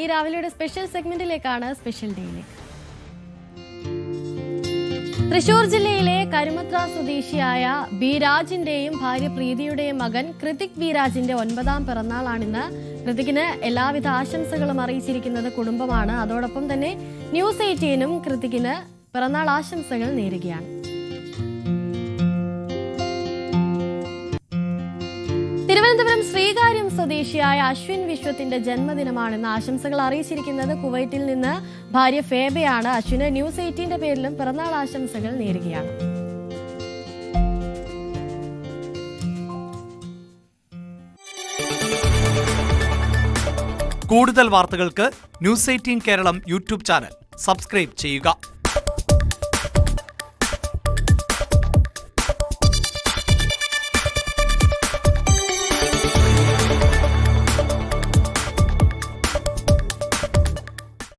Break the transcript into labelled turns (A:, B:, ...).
A: ഈ രാവിലെയുടെ special സെഗ്മെന്റിലേക്കാണ് special ഡേയിലേക്ക്. Thrissur ജില്ലയിലെ കരുമത്ര സ്വദേശിയായ ബി രാജിന്റെയും ഭാര്യ പ്രീതിയുടെയും മകൻ കൃതിക് ബി രാജിന്റെ 9ാം പിറന്നാളാണിന്ന്. കൃതിക്കിന് എല്ലാവിധ ആശംസകളും അറിയിച്ചിരിക്കുന്നത് കുടുംബമാണ്. അതോടൊപ്പം തന്നെ ന്യൂസ് 18 കൃതിക്കിന് പിറന്നാൾ ആശംസകൾ നേരുകയാണ്. തിരുവനന്തപുരം ശ്രീകാര്യം സ്വദേശിയായ അശ്വിൻ വിശ്വത്തിന്റെ ജന്മദിനമാണെന്ന് ആശംസകൾ അറിയിച്ചിരിക്കുന്നത് കുവൈറ്റിൽ നിന്ന് ഭാര്യ ഫേബയാണ്. അശ്വിന് ന്യൂസ് 18 പേരിലും പിറന്നാൾ ആശംസകൾ നേരുകയാണ്.
B: കൂടുതൽ വാർത്തകൾക്ക് news 18 Keralam YouTube channel subscribe ചെയ്യുക.